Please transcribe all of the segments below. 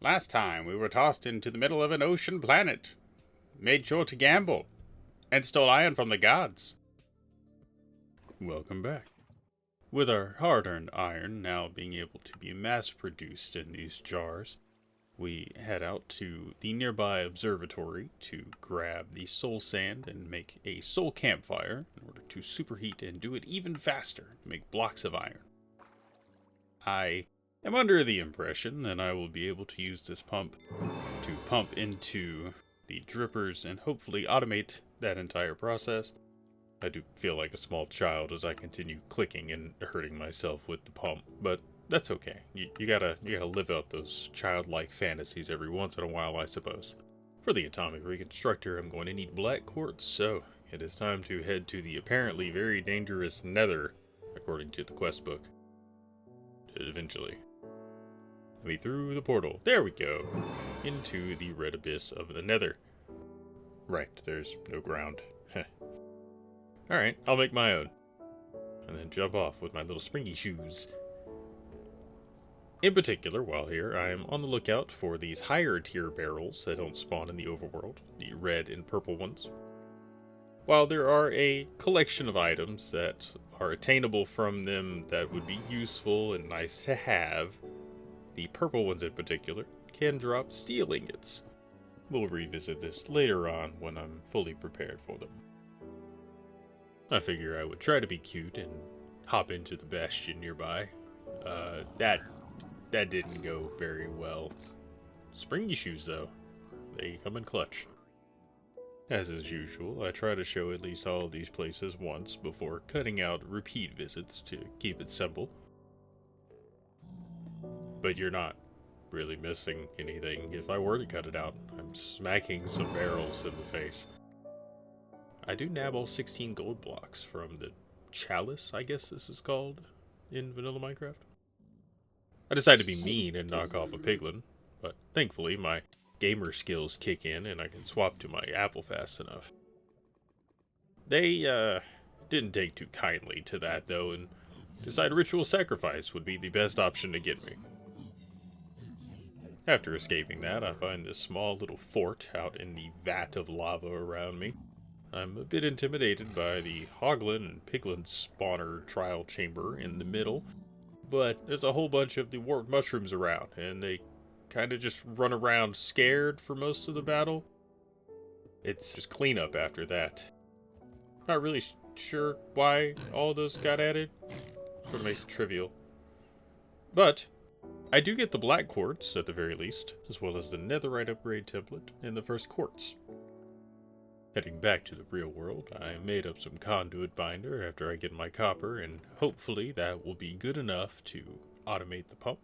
Last time we were tossed into the middle of an ocean planet, made sure to gamble, and stole iron from the gods. Welcome back. With our hard-earned iron now being able to be mass-produced in these jars, we head out to the nearby observatory to grab the soul sand and make a soul campfire in order to superheat and do it even faster to make blocks of iron. I am under the impression that I will be able to use this pump to pump into the drippers and hopefully automate that entire process. I do feel like a small child as I continue clicking and hurting myself with the pump, but that's okay. You gotta live out those childlike fantasies every once in a while, I suppose. For the atomic reconstructor, I'm going to need black quartz, so it is time to head to the apparently very dangerous Nether, according to the quest book. Eventually. Me through the portal. There we go. Into the red abyss of the Nether. Right, there's no ground. Alright, I'll make my own. And then jump off with my little springy shoes. In particular, while here, I am on the lookout for these higher tier barrels that don't spawn in the overworld, the red and purple ones. While there are a collection of items that are attainable from them that would be useful and nice to have, the purple ones in particular can drop steel ingots. We'll revisit this later on when I'm fully prepared for them. I figure I would try to be cute and hop into the bastion nearby. That didn't go very well. Springy shoes, though. They come in clutch. As is usual, I try to show at least all of these places once before cutting out repeat visits to keep it simple. But you're not really missing anything. If I were to cut it out, I'm smacking some barrels in the face. I do nab all 16 gold blocks from the chalice, I guess this is called, in vanilla Minecraft. I decided to be mean and knock off a piglin, but thankfully my gamer skills kick in and I can swap to my apple fast enough. They, didn't take too kindly to that, though, and decided ritual sacrifice would be the best option to get me. After escaping that, I find this small little fort out in the vat of lava around me. I'm a bit intimidated by the hoglin and piglin spawner trial chamber in the middle, but there's a whole bunch of the warped mushrooms around, and they kind of just run around scared for most of the battle. It's just cleanup after that. Not really sure why all those got added. Sort of makes it trivial. But I do get the black quartz, at the very least, as well as the netherite upgrade template in the first quartz. Heading back to the real world, I made up some conduit binder after I get my copper, and hopefully that will be good enough to automate the pump.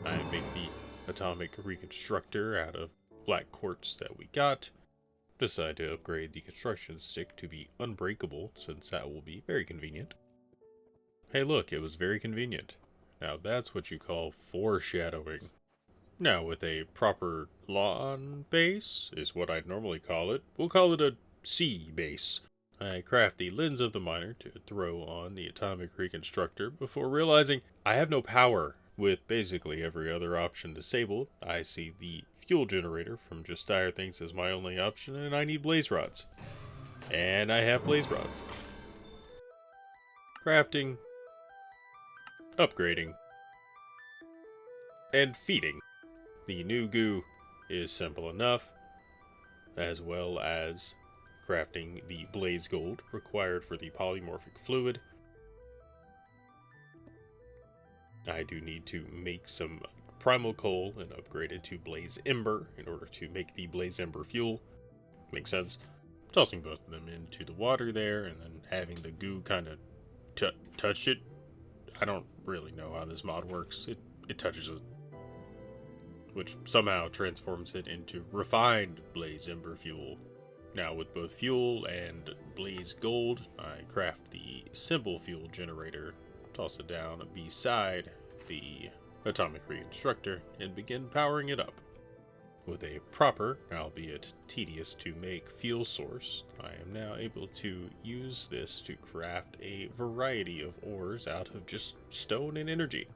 I make the atomic reconstructor out of black quartz that we got. Decide to upgrade the construction stick to be unbreakable, since that will be very convenient. Hey look, it was very convenient. Now that's what you call foreshadowing. Now with a proper lawn base, is what I'd normally call it. We'll call it a sea base. I craft the lens of the miner to throw on the atomic reconstructor before realizing I have no power. With basically every other option disabled, I see the fuel generator from Just Dire Things as my only option, and I need blaze rods. And I have blaze rods. Crafting, upgrading, and feeding. The new goo is simple enough, as well as crafting the blaze gold required for the polymorphic fluid. I do need to make some primal coal and upgrade it to blaze ember in order to make the blaze ember fuel. Makes sense. Tossing both of them into the water there and then having the goo kind of touch it. I don't really know how this mod works. It touches it, which somehow transforms it into refined blaze ember fuel. Now with both fuel and blaze gold, I craft the simple fuel generator, toss it down beside the atomic reconstructor, and begin powering it up. With a proper, albeit tedious to make, fuel source, I am now able to use this to craft a variety of ores out of just stone and energy.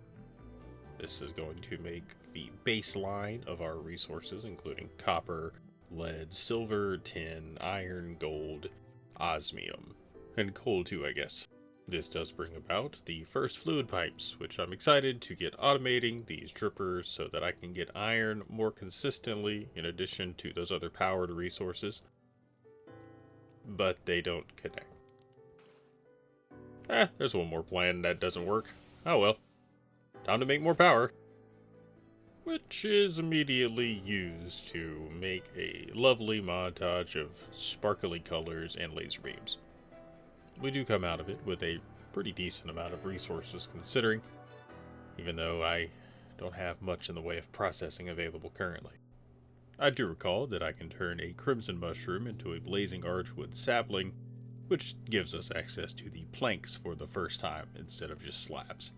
This is going to make the baseline of our resources, including copper, lead, silver, tin, iron, gold, osmium, and coal too, I guess. This does bring about the first fluid pipes, which I'm excited to get automating these drippers so that I can get iron more consistently in addition to those other powered resources. But they don't connect. There's one more plan that doesn't work. Oh well. Time to make more power. Which is immediately used to make a lovely montage of sparkly colors and laser beams. We do come out of it with a pretty decent amount of resources considering, even though I don't have much in the way of processing available currently. I do recall that I can turn a crimson mushroom into a blazing archwood sapling, which gives us access to the planks for the first time instead of just slabs.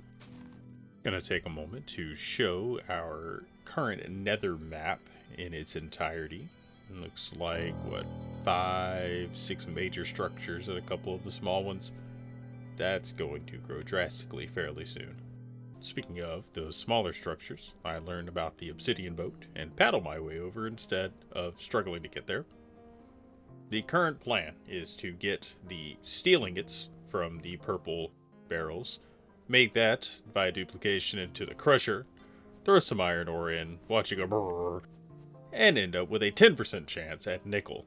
Gonna take a moment to show our current nether map in its entirety. It looks like, 5-6 major structures and a couple of the small ones. That's going to grow drastically fairly soon. Speaking of those smaller structures, I learned about the obsidian boat and paddle my way over instead of struggling to get there. The current plan is to get the steel ingots from the purple barrels, make that by duplication into the crusher, throw some iron ore in, watch it go brrr, and end up with a 10% chance at nickel.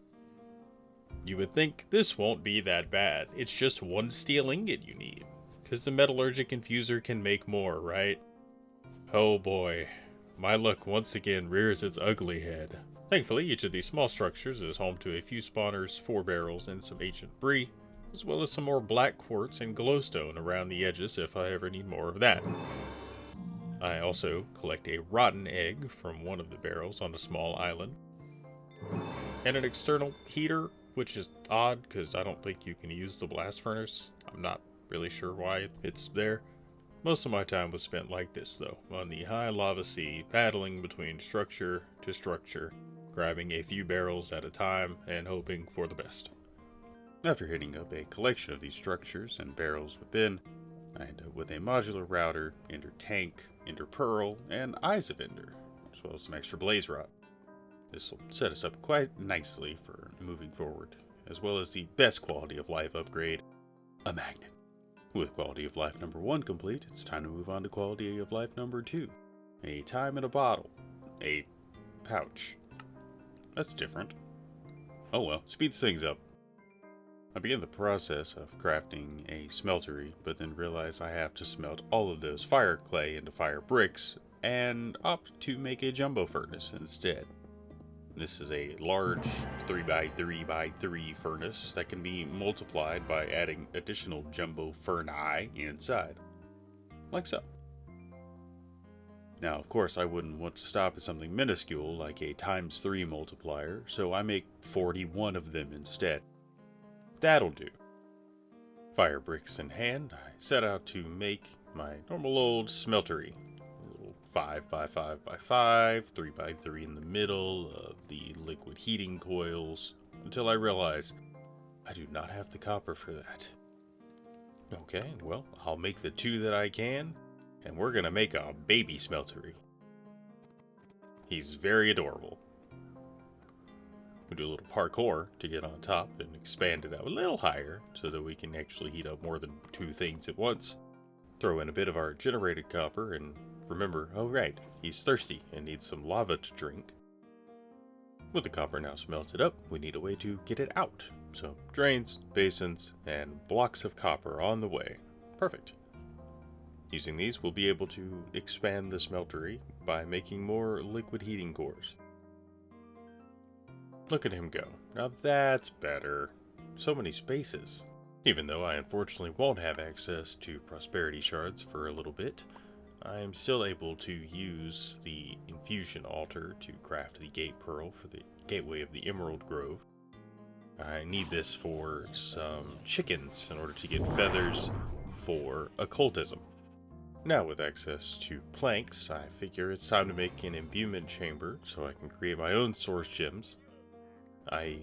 You would think this won't be that bad. It's just one steel ingot you need, because the metallurgic infuser can make more, right? Oh boy, my luck once again rears its ugly head. Thankfully, each of these small structures is home to a few spawners, 4 barrels, and some ancient brie, as well as some more black quartz and glowstone around the edges if I ever need more of that. I also collect a rotten egg from one of the barrels on a small island, and an external heater, which is odd because I don't think you can use the blast furnace. I'm not really sure why it's there. Most of my time was spent like this though, on the high lava sea, paddling between structure to structure, grabbing a few barrels at a time and hoping for the best. After hitting up a collection of these structures and barrels within, I end up with a modular router, ender tank, ender pearl, and eyes of ender, as well as some extra blaze rod. This will set us up quite nicely for moving forward, as well as the best quality of life upgrade, a magnet. With quality of life number 1 complete, it's time to move on to quality of life number 2. A time in a bottle. A pouch. That's different. Oh well, speeds things up. I begin the process of crafting a smeltery, but then realize I have to smelt all of those fire clay into fire bricks, and opt to make a jumbo furnace instead. This is a large 3x3x3 furnace that can be multiplied by adding additional jumbo furni inside, like so. Now, of course, I wouldn't want to stop at something minuscule like a ×3 multiplier, so I make 41 of them instead. That'll do. Fire bricks in hand, I set out to make my normal old smeltery. 5x5x5, 3x3 in the middle of the liquid heating coils, until I realize I do not have the copper for that. Okay, well, I'll make the 2 that I can, and we're gonna make a baby smeltery. He's very adorable. We do a little parkour to get on top and expand it out a little higher so that we can actually heat up more than 2 things at once. Throw in a bit of our generated copper and remember, oh right, he's thirsty and needs some lava to drink. With the copper now smelted up, we need a way to get it out. So drains, basins, and blocks of copper on the way. Perfect. Using these, we'll be able to expand the smeltery by making more liquid heating cores. Look at him go. Now that's better. So many spaces. Even though I unfortunately won't have access to prosperity shards for a little bit, I am still able to use the infusion altar to craft the gate pearl for the gateway of the Emerald Grove. I need this for some chickens in order to get feathers for occultism. Now with access to planks, I figure it's time to make an imbuement chamber so I can create my own source gems. I'm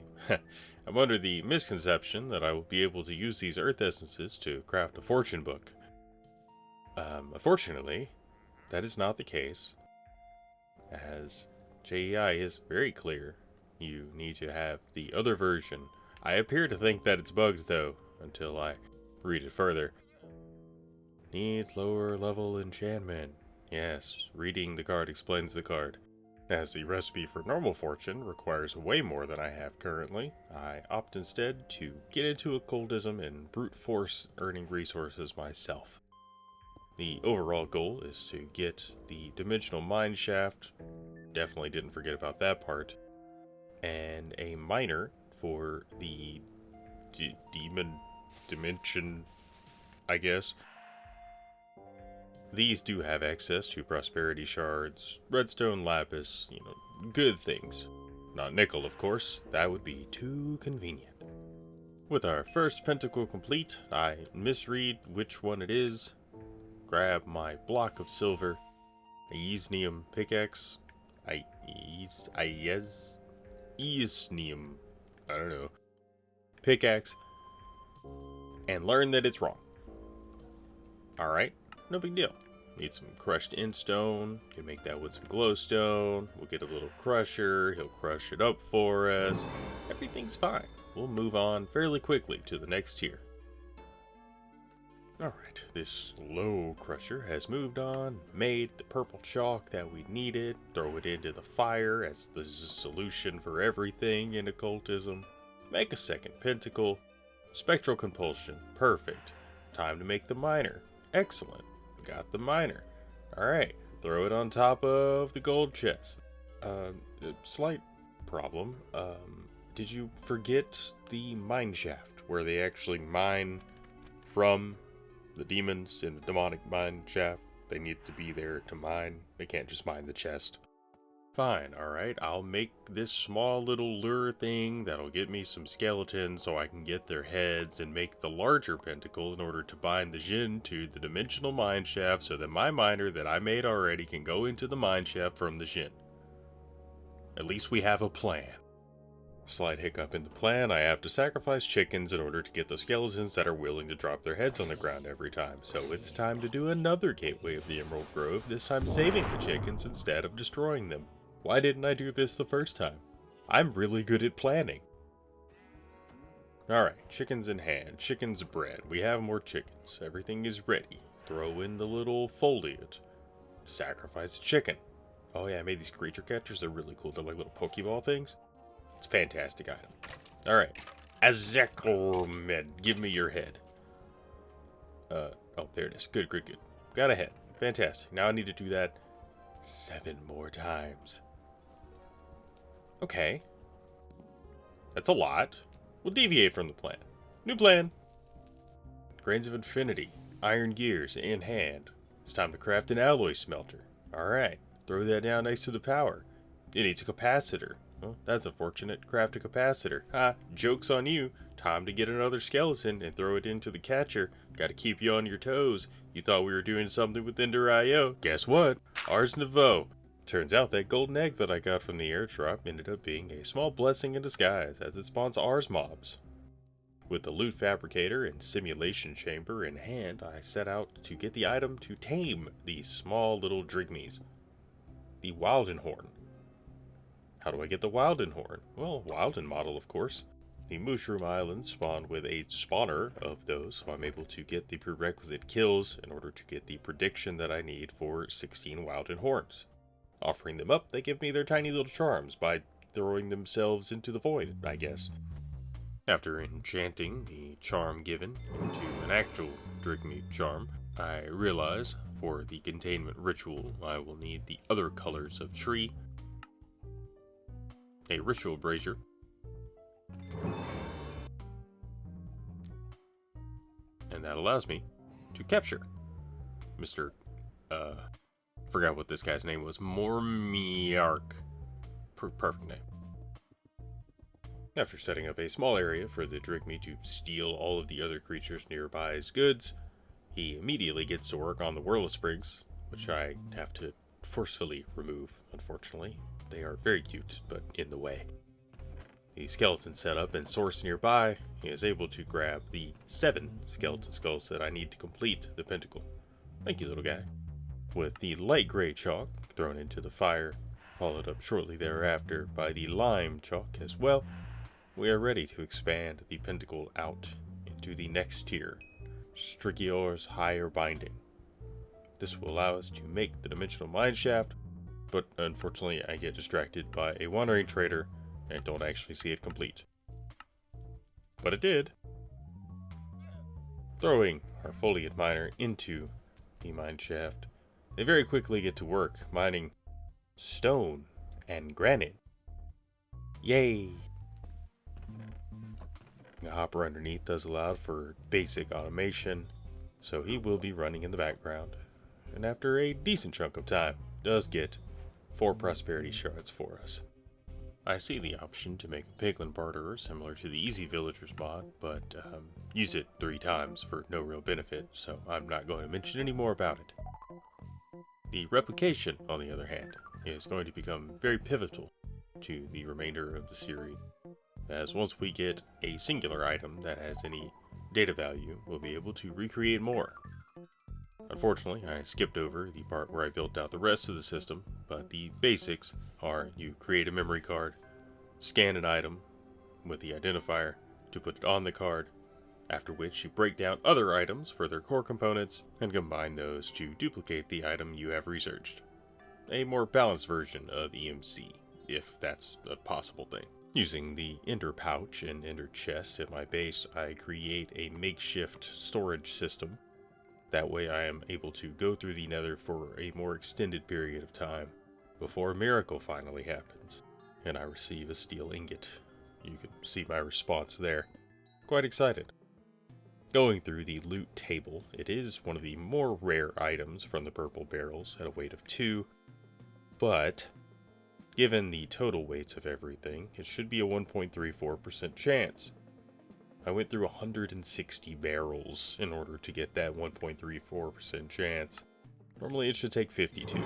under the misconception that I will be able to use these earth essences to craft a fortune book. Unfortunately, that is not the case. as JEI is very clear. You need to have the other version. I appear to think that it's bugged though, until I read it further. Needs lower level enchantment. Yes, reading the card explains the card. As the recipe for normal fortune requires way more than I have currently, I opt instead to get into occultism and brute force earning resources myself. The overall goal is to get the dimensional mine shaft, definitely didn't forget about that part, and a miner for the demon dimension, I guess. These do have access to prosperity shards, redstone lapis, good things. Not nickel, of course, that would be too convenient. With our first pentacle complete, I misread which one it is, grab my block of silver, a Easnium pickaxe, Easnium, I don't know, pickaxe, and learn that it's wrong. Alright, no big deal. Need some crushed instone, can make that with some glowstone, we'll get a little crusher, he'll crush it up for us, everything's fine. We'll move on fairly quickly to the next tier. Alright, this low crusher has moved on, made the purple chalk that we needed, throw it into the fire as the solution for everything in occultism, make a second pentacle, spectral compulsion, perfect, time to make the miner, excellent, we got the miner, alright, throw it on top of the gold chest, slight problem, did you forget the mine shaft, where they actually mine from the demons in the demonic mine shaft? They need to be there to mine. They can't just mine the chest. Fine, alright, I'll make this small little lure thing that'll get me some skeletons so I can get their heads and make the larger pentacle in order to bind the Jinn to the dimensional mine shaft so that my miner that I made already can go into the mine shaft from the Jinn. At least we have a plan. Slight hiccup in the plan, I have to sacrifice chickens in order to get the skeletons that are willing to drop their heads on the ground every time, so it's time to do another gateway of the Emerald Grove, this time saving the chickens instead of destroying them. Why didn't I do this the first time? I'm really good at planning. Alright, chickens in hand, chickens bred, we have more chickens, everything is ready. Throw in the little foliage. Sacrifice a chicken. Oh yeah, I made these creature catchers, they're really cool, they're like little Pokeball things. It's a fantastic item. Alright. Azekomed, give me your head. Oh, there it is. Good. Got a head. Fantastic. Now I need to do that 7 more times. Okay. That's a lot. We'll deviate from the plan. New plan. Grains of Infinity. Iron gears in hand. It's time to craft an alloy smelter. Alright. Throw that down next to the power. It needs a capacitor. Well, that's unfortunate. Craft a capacitor. Ha, joke's on you. Time to get another skeleton and throw it into the catcher. Gotta keep you on your toes. You thought we were doing something with Ender.io. Guess what? Ars Nouveau. Turns out that golden egg that I got from the airdrop ended up being a small blessing in disguise, as it spawns Ars mobs. With the loot fabricator and simulation chamber in hand, I set out to get the item to tame these small little drigmies. The Wildenhorn. How do I get the Wildenhorn? Well, Wilden model, of course. The Mushroom Islands spawn with a spawner of those, so I'm able to get the prerequisite kills in order to get the prediction that I need for 16 Wildenhorns. Offering them up, they give me their tiny little charms by throwing themselves into the void, I guess. After enchanting the charm given into an actual Drigme charm, I realize for the containment ritual I will need the other colors of tree, a ritual brazier, and that allows me to capture Mr. Forgot what this guy's name was. Mormiark. Perfect name. After setting up a small area for the Drigme to steal all of the other creatures nearby's goods, he immediately gets to work on the Whirl-a-Sprigs, which I have to forcefully remove, unfortunately. They are very cute, but in the way. The skeleton set up and source nearby, he is able to grab the 7 skeleton skulls that I need to complete the pentacle. Thank you, little guy. With the light gray chalk thrown into the fire, followed up shortly thereafter by the lime chalk as well, we are ready to expand the pentacle out into the next tier, Strigior's Higher Binding. This will allow us to make the dimensional mineshaft, but unfortunately I get distracted by a wandering trader and don't actually see it complete. But it did. Throwing our foliate miner into the mineshaft, they very quickly get to work mining stone and granite. Yay! The hopper underneath does allow for basic automation, so he will be running in the background, and after a decent chunk of time, does get 4 prosperity shards for us. I see the option to make a piglin barterer similar to the Easy Villagers mod, but use it 3 times for no real benefit, so I'm not going to mention any more about it. The replication, on the other hand, is going to become very pivotal to the remainder of the series, as once we get a singular item that has any data value, we'll be able to recreate more. Unfortunately, I skipped over the part where I built out the rest of the system, but the basics are you create a memory card, scan an item with the identifier to put it on the card, after which you break down other items for their core components and combine those to duplicate the item you have researched. A more balanced version of EMC, if that's a possible thing. Using the ender pouch and ender chest at my base, I create a makeshift storage system. That way I am able to go through the nether for a more extended period of time before a miracle finally happens, and I receive a steel ingot. You can see my response there. Quite excited. Going through the loot table, it is one of the more rare items from the purple barrels at a weight of 2, but given the total weights of everything, it should be a 1.34% chance. I went through 160 barrels in order to get that 1.34% chance. Normally it should take 52.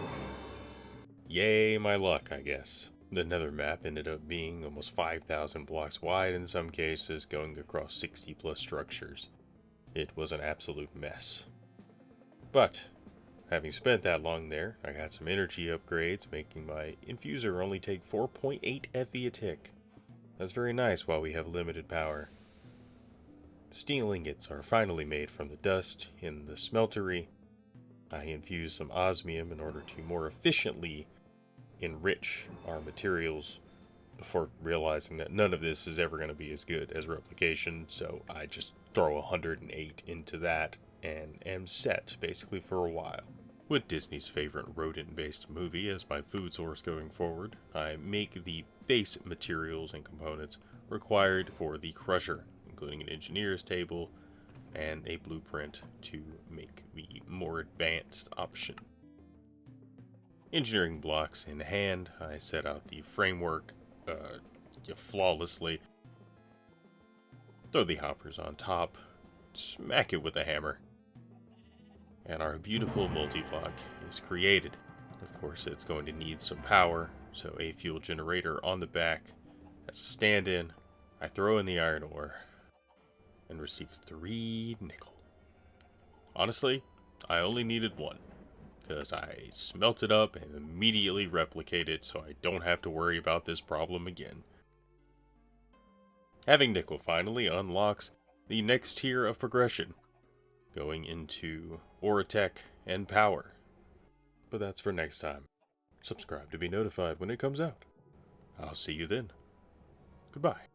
Yay, my luck, I guess. The nether map ended up being almost 5,000 blocks wide in some cases, going across 60 plus structures. It was an absolute mess. But having spent that long there, I got some energy upgrades, making my infuser only take 4.8 FE a tick. That's very nice while we have limited power. Steel ingots are finally made from the dust in the smeltery. I infused some osmium in order to more efficiently enrich our materials before realizing that none of this is ever going to be as good as replication, so I just throw 108 into that and am set basically for a while. With Disney's favorite rodent-based movie as my food source going forward, I make the base materials and components required for the crusher, including an engineer's table and a blueprint to make the more advanced option. Engineering blocks in hand, I set out the framework flawlessly, throw the hoppers on top, smack it with a hammer, and our beautiful multi-block is created. Of course, it's going to need some power, so a fuel generator on the back as a stand-in. I throw in the iron ore and receive 3 nickel. Honestly, I only needed 1, because I smelt it up and immediately replicate it so I don't have to worry about this problem again. Having nickel finally unlocks the next tier of progression, going into Oratech and power. But that's for next time. Subscribe to be notified when it comes out. I'll see you then. Goodbye.